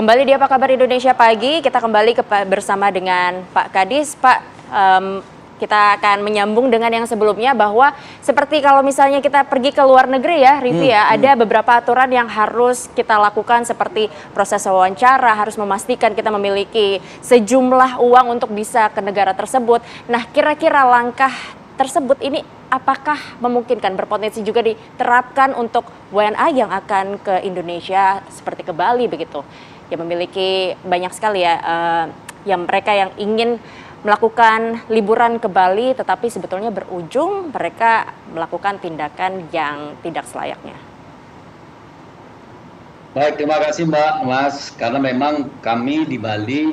Kembali di Apa Kabar Indonesia Pagi, kita kembali bersama dengan Pak Kadis. Pak, kita akan menyambung dengan yang sebelumnya bahwa seperti kalau misalnya kita pergi ke luar negeri ya, Rivi ya, ada beberapa aturan yang harus kita lakukan seperti proses wawancara, harus memastikan kita memiliki sejumlah uang untuk bisa ke negara tersebut. Nah, kira-kira langkah tersebut ini apakah memungkinkan, berpotensi juga diterapkan untuk WNA yang akan ke Indonesia seperti ke Bali begitu, yang memiliki banyak sekali ya yang mereka yang ingin melakukan liburan ke Bali tetapi sebetulnya berujung mereka melakukan tindakan yang tidak selayaknya. Baik, terima kasih Mbak Mas, karena memang kami di Bali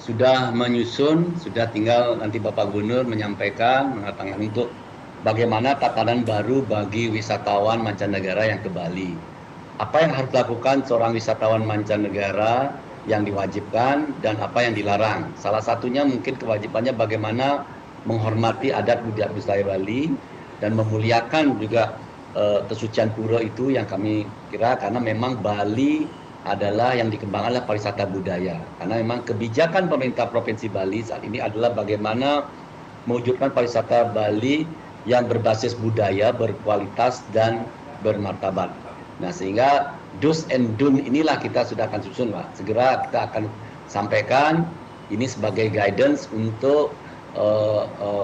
sudah menyusun, sudah tinggal nanti Bapak Gubernur menyampaikan, mengatakan untuk bagaimana tatanan baru bagi wisatawan mancanegara yang ke Bali. Apa yang harus dilakukan seorang wisatawan mancanegara yang diwajibkan dan apa yang dilarang. Salah satunya mungkin kewajibannya bagaimana menghormati adat budaya Bali dan memuliakan juga kesucian pura itu yang kami kira, karena memang Bali adalah yang dikembangkan oleh pariwisata budaya. Karena memang kebijakan pemerintah Provinsi Bali saat ini adalah bagaimana mewujudkan pariwisata Bali yang berbasis budaya, berkualitas dan bermartabat. Nah, sehingga do's and don't inilah kita sudah akan susun, Pak. Segera kita akan sampaikan ini sebagai guidance untuk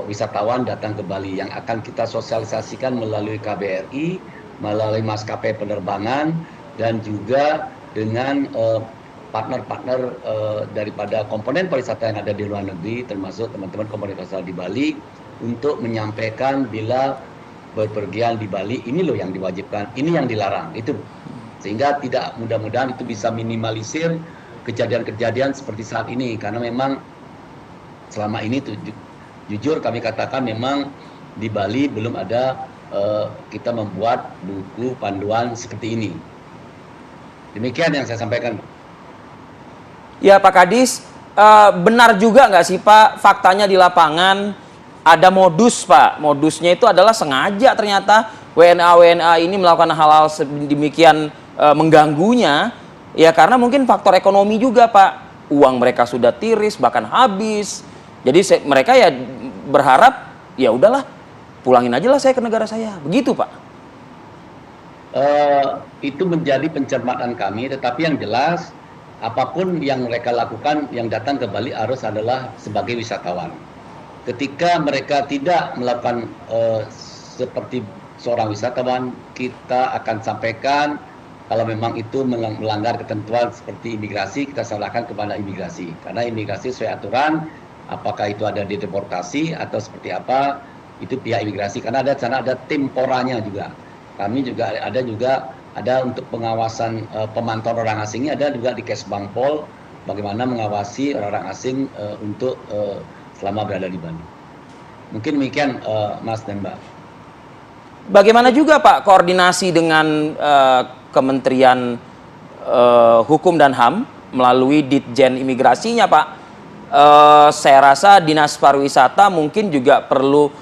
wisatawan datang ke Bali yang akan kita sosialisasikan melalui KBRI, melalui maskapai penerbangan dan juga dengan partner-partner daripada komponen pariwisata yang ada di luar negeri, termasuk teman-teman komunitas di Bali, untuk menyampaikan bila berpergian di Bali ini loh yang diwajibkan, ini yang dilarang, itu. Sehingga tidak, mudah-mudahan itu bisa minimalisir kejadian-kejadian seperti saat ini, karena memang selama ini tuh jujur kami katakan memang di Bali belum ada kita membuat buku panduan seperti ini. Demikian yang saya sampaikan. Ya Pak Kadis, benar juga nggak sih Pak faktanya di lapangan ada modus Pak? Modusnya itu adalah sengaja ternyata WNA ini melakukan hal-hal demikian mengganggunya. Ya karena mungkin faktor ekonomi juga Pak. Uang mereka sudah tiris bahkan habis. Jadi mereka ya berharap ya udahlah pulangin aja lah saya ke negara saya. Begitu Pak. Itu menjadi pencermatan kami, tetapi yang jelas apapun yang mereka lakukan yang datang ke Bali harus adalah sebagai wisatawan. Ketika mereka tidak melakukan seperti seorang wisatawan, kita akan sampaikan kalau memang itu melanggar ketentuan seperti imigrasi, kita serahkan kepada imigrasi. Karena imigrasi sesuai aturan, apakah itu ada deportasi atau seperti apa, itu pihak imigrasi. Karena ada sana ada tim poranya juga. Kami juga ada untuk pengawasan pemantauan orang asingnya, ada juga di Kesbangpol bagaimana mengawasi orang-orang asing untuk selama berada di Bali. Mungkin demikian Mas dan Mbak. Bagaimana juga Pak koordinasi dengan Kementerian Hukum dan HAM melalui Ditjen Imigrasinya Pak? Saya rasa Dinas Pariwisata mungkin juga perlu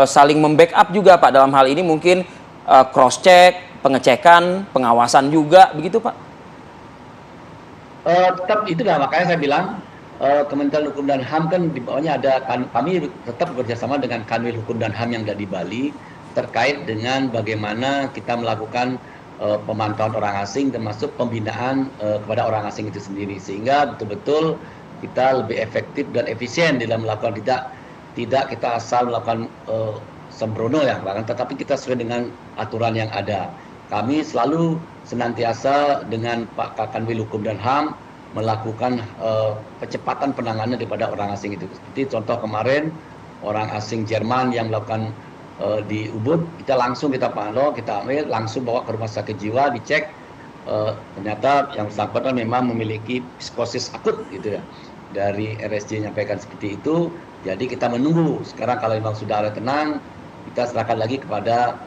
saling membackup juga Pak dalam hal ini, mungkin cross check, pengecekan, pengawasan juga begitu Pak? Tetap itulah makanya saya bilang Kementerian Hukum dan HAM kan di bawahnya ada, kami tetap bekerjasama dengan Kanwil Hukum dan HAM yang ada di Bali terkait dengan bagaimana kita melakukan pemantauan orang asing termasuk pembinaan kepada orang asing itu sendiri, sehingga betul-betul kita lebih efektif dan efisien dalam melakukan, tidak kita asal melakukan sembrono ya, tetapi kita sesuai dengan aturan yang ada. Kami selalu senantiasa dengan Pak Kanwil Hukum dan HAM melakukan percepatan penanganan daripada orang asing itu. Seperti contoh kemarin orang asing Jerman yang melakukan di Ubud, kita pantau, kita ambil, langsung bawa ke rumah sakit jiwa, dicek, ternyata yang bersangkutan memang memiliki psikosis akut gitu ya. Dari RSJ menyampaikan seperti itu, jadi kita menunggu. Sekarang kalau memang sudah ada tenang, kita serahkan lagi kepada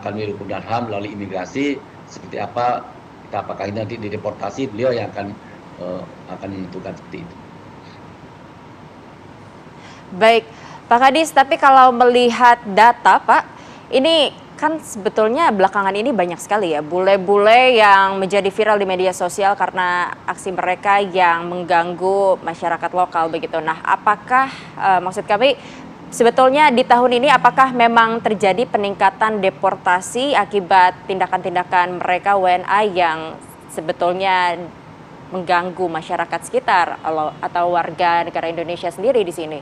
Kanwil Hukum dan HAM melalui imigrasi seperti apa, apakah ini nanti dideportasi, beliau yang akan menentukan seperti itu. Baik, Pak Kadis, tapi kalau melihat data Pak, ini kan sebetulnya belakangan ini banyak sekali ya bule-bule yang menjadi viral di media sosial karena aksi mereka yang mengganggu masyarakat lokal begitu. Nah, apakah maksud kami sebetulnya di tahun ini apakah memang terjadi peningkatan deportasi akibat tindakan-tindakan mereka WNA yang sebetulnya mengganggu masyarakat sekitar atau warga negara Indonesia sendiri di sini?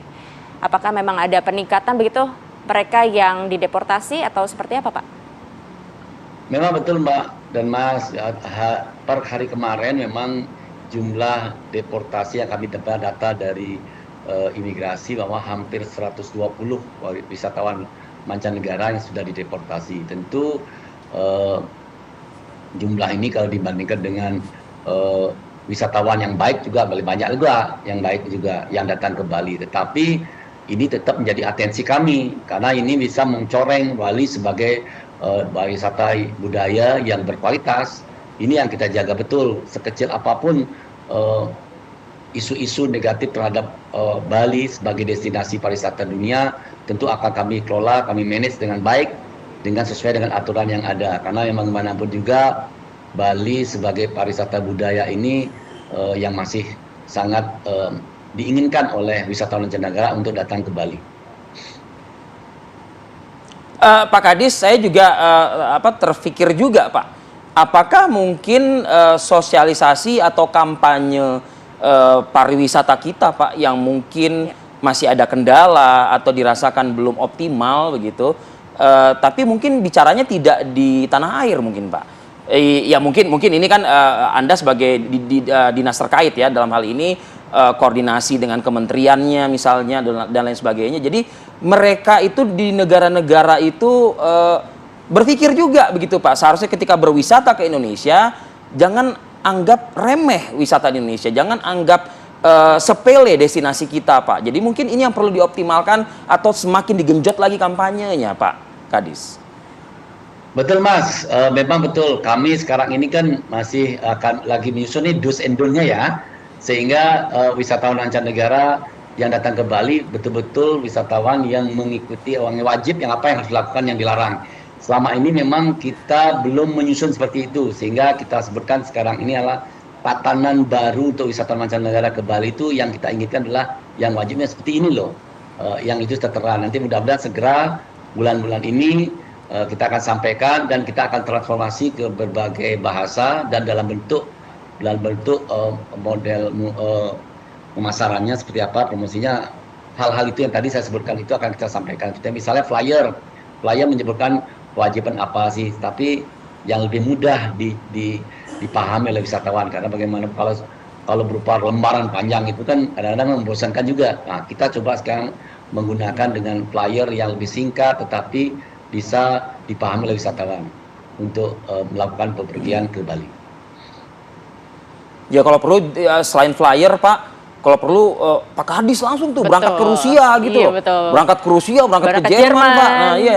Apakah memang ada peningkatan begitu mereka yang dideportasi atau seperti apa, Pak? Memang betul Mbak dan Mas, per hari kemarin memang jumlah deportasi yang kami dapat data dari imigrasi bahwa hampir 120 wisatawan mancanegara yang sudah dideportasi. Tentu jumlah ini kalau dibandingkan dengan wisatawan yang baik juga lebih banyak juga yang baik juga yang datang ke Bali. Tetapi ini tetap menjadi atensi kami karena ini bisa mencoreng Bali sebagai wisata budaya yang berkualitas. Ini yang kita jaga betul. Sekecil apapun isu-isu negatif terhadap Bali sebagai destinasi pariwisata dunia, tentu akan kami kelola, kami manage dengan baik, dengan sesuai dengan aturan yang ada. Karena memang bagaimanapun juga Bali sebagai pariwisata budaya ini yang masih sangat diinginkan oleh wisatawan mancanegara untuk datang ke Bali. Pak Kadis, saya juga terpikir juga Pak, apakah mungkin sosialisasi atau kampanye pariwisata kita Pak yang mungkin masih ada kendala atau dirasakan belum optimal begitu, tapi mungkin bicaranya tidak di tanah air mungkin Pak. Ya mungkin ini kan Anda sebagai dinas terkait ya dalam hal ini koordinasi dengan kementeriannya misalnya dan lain sebagainya. Jadi mereka itu di negara-negara itu berpikir juga begitu Pak. Seharusnya ketika berwisata ke Indonesia jangan anggap remeh wisata di Indonesia, jangan anggap sepele destinasi kita Pak. Jadi mungkin ini yang perlu dioptimalkan atau semakin digenjot lagi kampanyenya Pak Kadis. Betul Mas, memang betul. Kami sekarang ini kan masih akan lagi menyusun nih do's and don't-nya ya, sehingga wisatawan mancanegara yang datang ke Bali betul-betul wisatawan yang mengikuti yang wajib, yang apa yang harus dilakukan, yang dilarang. Selama ini memang kita belum menyusun seperti itu, sehingga kita sebutkan sekarang ini adalah tatanan baru untuk wisatawan mancanegara ke Bali itu yang kita inginkan adalah yang wajibnya seperti ini loh, yang itu tertera. Nanti mudah-mudahan segera bulan-bulan ini kita akan sampaikan dan kita akan transformasi ke berbagai bahasa dan dalam bentuk model pemasarannya seperti apa, promosinya, hal-hal itu yang tadi saya sebutkan itu akan kita sampaikan. Kita misalnya flyer menyebutkan kewajiban apa sih, tapi yang lebih mudah dipahami oleh wisatawan karena bagaimana kalau berupa lembaran panjang itu kan kadang-kadang membosankan juga. Nah, kita coba sekarang menggunakan dengan flyer yang lebih singkat tetapi bisa dipahami oleh wisatawan untuk melakukan bepergian ke Bali. Ya kalau perlu selain flyer Pak, kalau perlu Pak Kadis langsung tuh berangkat ke Rusia gitu. Iya, betul. Berangkat ke Rusia, berangkat ke Jerman Pak. Nah, iya.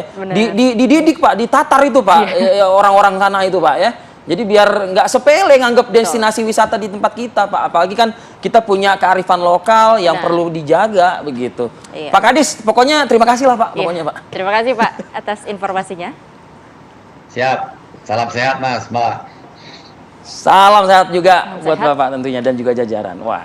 Dididik Pak, ditatar itu Pak orang-orang sana itu Pak ya. Jadi biar nggak sepele nganggap destinasi wisata di tempat kita Pak. Apalagi kan kita punya kearifan lokal yang perlu dijaga begitu. Iya. Pak Kadis, pokoknya terima kasih lah Pak. Pokoknya Pak. Terima kasih Pak atas informasinya. Siap, salam sehat Mas, Mbak. Salam sehat juga buat Bapak tentunya dan juga jajaran. Wah.